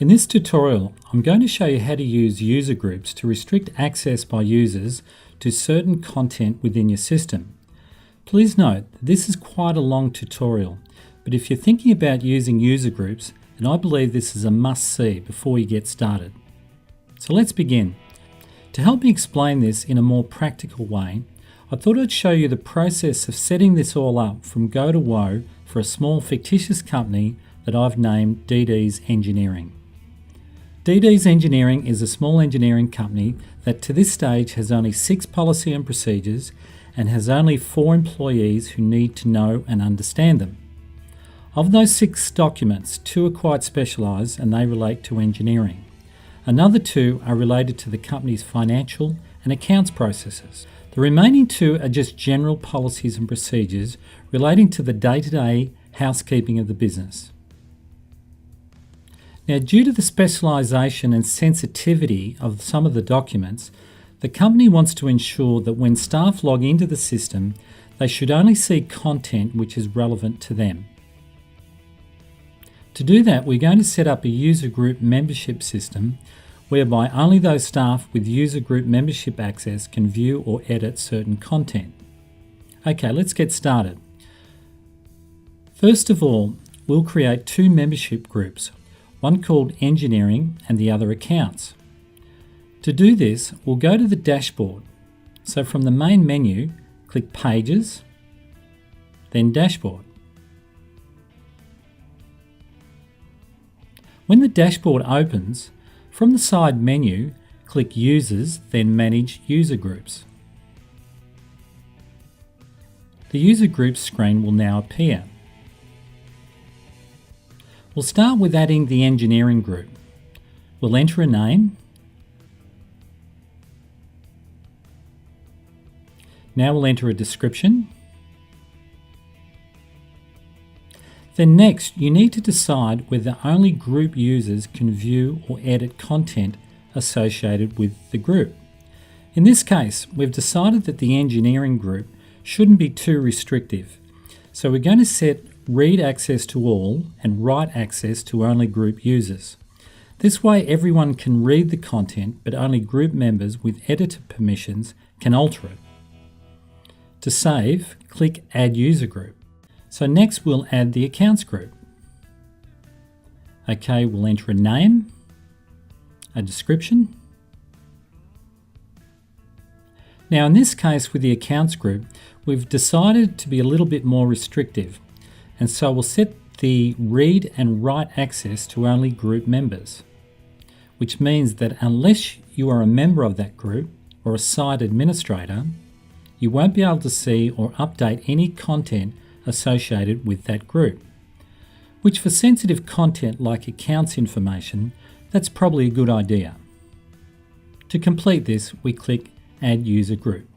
In this tutorial, I'm going to show you how to use user groups to restrict access by users to certain content within your system. Please note that this is quite a long tutorial, but if you're thinking about using user groups, then I believe this is a must-see before you get started. So let's begin. To help me explain this in a more practical way, I thought I'd show you the process of setting this all up from go to woe for a small fictitious company that I've named DD's Engineering. DD's Engineering is a small engineering company that to this stage has only 6 policy and procedures and has only 4 employees who need to know and understand them. Of those 6 documents, 2 are quite specialised and they relate to engineering. Another 2 are related to the company's financial and accounts processes. The remaining 2 are just general policies and procedures relating to the day-to-day housekeeping of the business. Now, due to the specialisation and sensitivity of some of the documents, the company wants to ensure that when staff log into the system, they should only see content which is relevant to them. To do that, we're going to set up a user group membership system whereby only those staff with user group membership access can view or edit certain content. Okay, let's get started. First of all, we'll create 2 membership groups, one called Engineering and the other Accounts. To do this, we'll go to the dashboard. So from the main menu, click Pages, then Dashboard. When the dashboard opens, from the side menu, click Users, then Manage User Groups. The User Groups screen will now appear. We'll start with adding the engineering group. We'll enter a name. Now we'll enter a description. Then next, you need to decide whether only group users can view or edit content associated with the group. In this case, we've decided that the engineering group shouldn't be too restrictive. So we're going to set read access to all and write access to only group users. This way everyone can read the content, but only group members with editor permissions can alter it. To save, click Add User Group. So next we'll add the Accounts group. Okay, we'll enter a name, a description. Now in this case with the Accounts group, we've decided to be a little bit more restrictive. And so we'll set the read and write access to only group members, which means that unless you are a member of that group or a site administrator, you won't be able to see or update any content associated with that group, which for sensitive content like accounts information, that's probably a good idea. To complete this, we click Add User Group.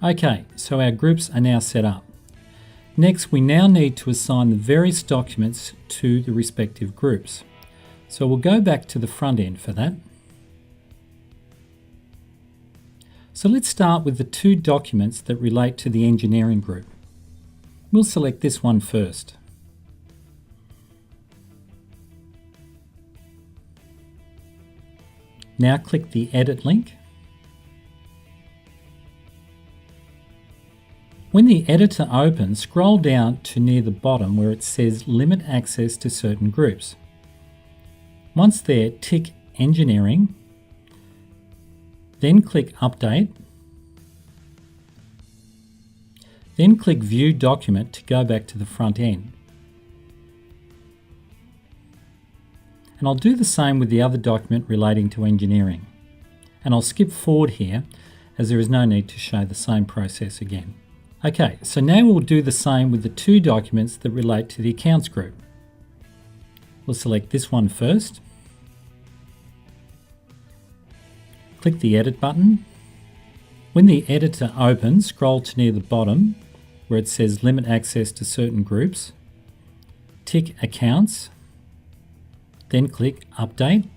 Okay, so our groups are now set up. Next, we now need to assign the various documents to the respective groups. So we'll go back to the front end for that. So let's start with the 2 documents that relate to the engineering group. We'll select this one first. Now click the Edit link. When the editor opens, scroll down to near the bottom where it says Limit Access to Certain Groups. Once there, tick Engineering, then click Update, then click View Document to go back to the front end. And I'll do the same with the other document relating to engineering. And I'll skip forward here as there is no need to show the same process again. Okay, so now we'll do the same with the 2 documents that relate to the Accounts group. We'll select this one first. Click the Edit button. When the editor opens, scroll to near the bottom where it says Limit Access to Certain Groups. Tick Accounts, then click Update.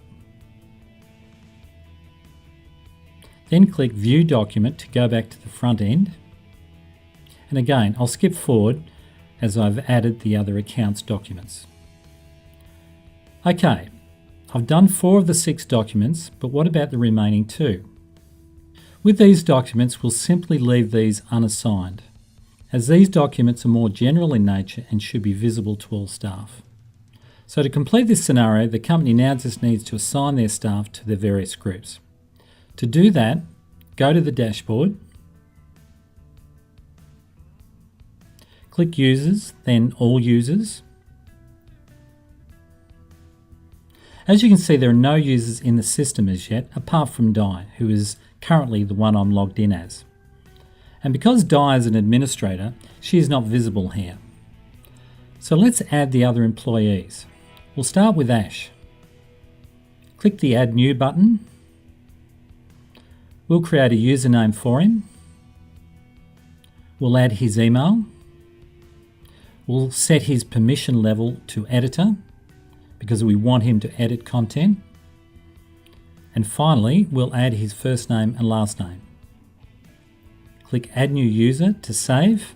Then click View Document to go back to the front end. And again, I'll skip forward as I've added the other accounts documents. Okay, I've done 4 of the 6 documents, but what about the remaining 2? With these documents, we'll simply leave these unassigned, as these documents are more general in nature and should be visible to all staff. So to complete this scenario, the company now just needs to assign their staff to their various groups. To do that, go to the dashboard, click Users, then All Users. As you can see, there are no users in the system as yet, apart from Di, who is currently the one I'm logged in as. And because Di is an administrator, she is not visible here. So let's add the other employees. We'll start with Ash. Click the Add New button. We'll create a username for him. We'll add his email. We'll set his permission level to editor because we want him to edit content. And finally, we'll add his first name and last name. Click Add New User to save.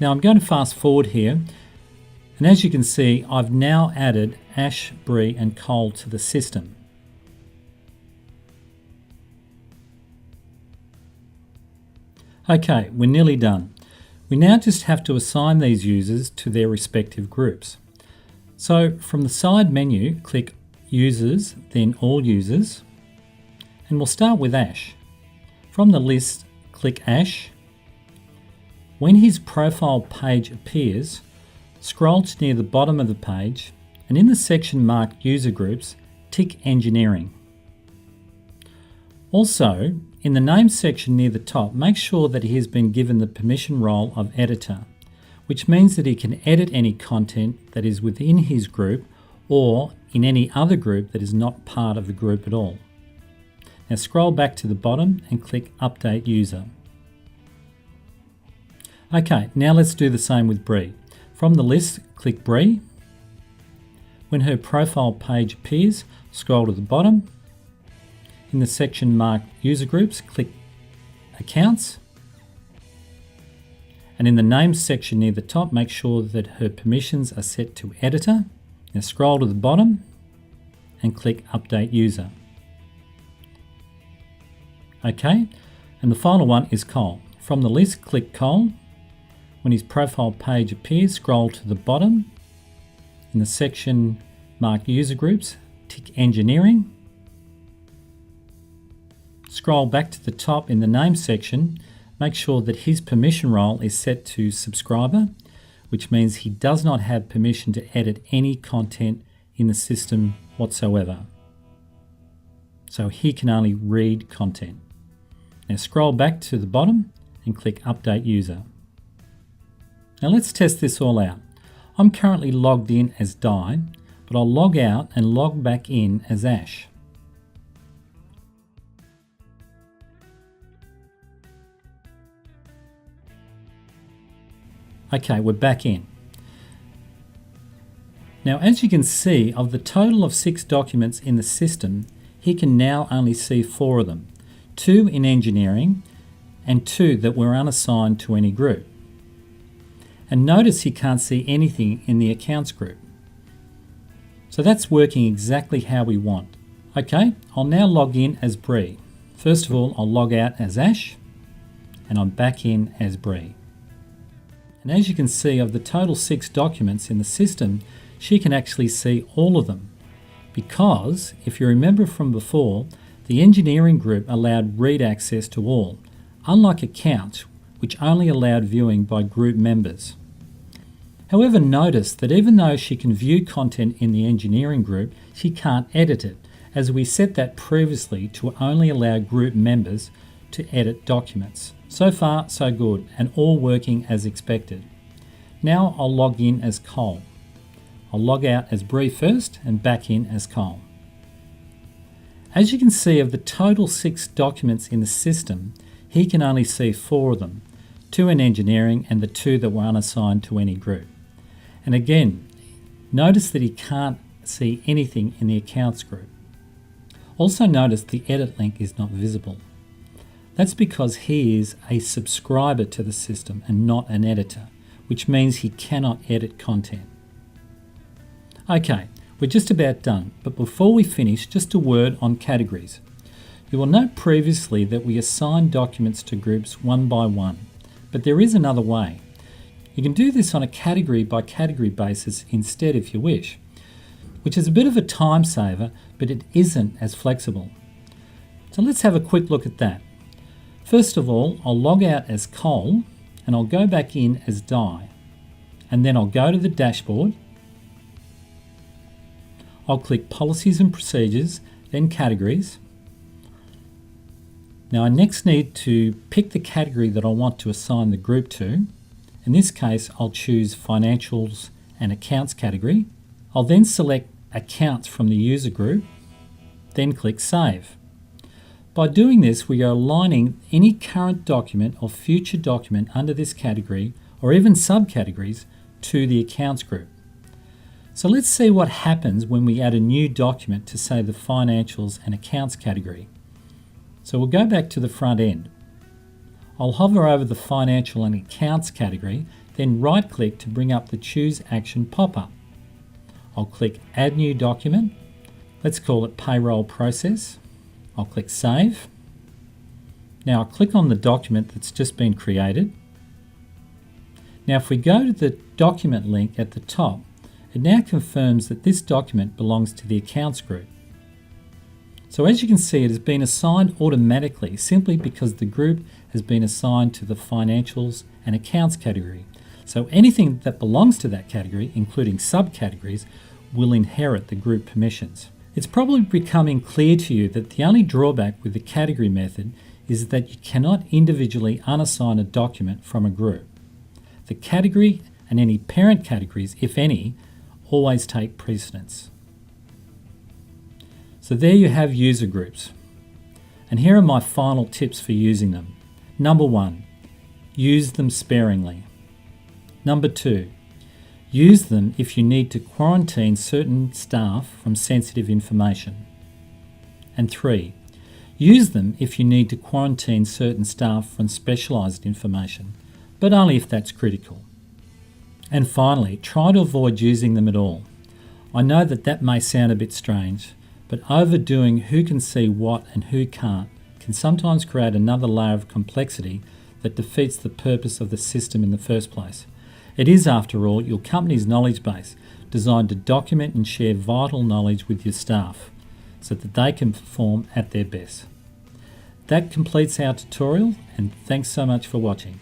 Now I'm going to fast forward here, and as you can see, I've now added Ash, Bree and Cole to the system. Okay, we're nearly done. We now just have to assign these users to their respective groups. So from the side menu, click Users, then All Users, and we'll start with Ash. From the list, click Ash. When his profile page appears, scroll to near the bottom of the page, and in the section marked User Groups, tick Engineering. Also, in the name section near the top, make sure that he has been given the permission role of editor, which means that he can edit any content that is within his group or in any other group that is not part of the group at all. Now scroll back to the bottom and click Update User. Okay, now let's do the same with Bree. From the list, click Bree. When her profile page appears, scroll to the bottom. In the section marked User Groups, click Accounts. And in the Names section near the top, make sure that her permissions are set to Editor. Now scroll to the bottom and click Update User. Okay, and the final one is Cole. From the list, click Cole. When his profile page appears, scroll to the bottom. In the section marked User Groups, tick Engineering. Scroll back to the top in the Name section. Make sure that his permission role is set to Subscriber, which means he does not have permission to edit any content in the system whatsoever. So he can only read content. Now scroll back to the bottom and click Update User. Now let's test this all out. I'm currently logged in as Di, but I'll log out and log back in as Ash. Okay, we're back in. Now, as you can see, of the total of 6 documents in the system, he can now only see 4 of them, 2 in engineering and 2 that were unassigned to any group. And notice he can't see anything in the accounts group. So that's working exactly how we want. Okay, I'll now log in as Bree. First of all, I'll log out as Ash, and I'm back in as Bree. And as you can see, of the total 6 documents in the system, she can actually see all of them. Because, if you remember from before, the engineering group allowed read access to all, unlike accounts, which only allowed viewing by group members. However, notice that even though she can view content in the engineering group, she can't edit it, as we set that previously to only allow group members to edit documents. So far, so good, and all working as expected. Now I'll log in as Cole. I'll log out as Bree first and back in as Cole. As you can see, of the total 6 documents in the system, he can only see 4 of them, 2 in engineering and the 2 that were unassigned to any group. And again, notice that he can't see anything in the accounts group. Also notice the edit link is not visible. That's because he is a subscriber to the system and not an editor, which means he cannot edit content. Okay, we're just about done, but before we finish, just a word on categories. You will note previously that we assign documents to groups one by one, but there is another way. You can do this on a category by category basis instead if you wish, which is a bit of a time saver, but it isn't as flexible. So let's have a quick look at that. First of all, I'll log out as Cole and I'll go back in as Di, and then I'll go to the dashboard. I'll click Policies and Procedures, then Categories. Now I next need to pick the category that I want to assign the group to. In this case, I'll choose Financials and Accounts category. I'll then select Accounts from the user group, then click Save. By doing this, we are aligning any current document or future document under this category, or even subcategories, to the Accounts group. So let's see what happens when we add a new document to, say, the Financials and Accounts category. So we'll go back to the front end. I'll hover over the Financial and Accounts category, then right-click to bring up the Choose Action pop-up. I'll click Add New Document. Let's call it Payroll Process. I'll click Save. Now I'll click on the document that's just been created. Now if we go to the document link at the top, it now confirms that this document belongs to the Accounts group. So as you can see, it has been assigned automatically simply because the group has been assigned to the Financials and Accounts category. So anything that belongs to that category, including subcategories, will inherit the group permissions. It's probably becoming clear to you that the only drawback with the category method is that you cannot individually unassign a document from a group. The category and any parent categories, if any, always take precedence. So there you have user groups. And here are my final tips for using them. Number 1, use them sparingly. Number 2, use them if you need to quarantine certain staff from sensitive information. And 3, use them if you need to quarantine certain staff from specialised information, but only if that's critical. And finally, try to avoid using them at all. I know that may sound a bit strange, but overdoing who can see what and who can't can sometimes create another layer of complexity that defeats the purpose of the system in the first place. It is, after all, your company's knowledge base, designed to document and share vital knowledge with your staff so that they can perform at their best. That completes our tutorial, and thanks so much for watching.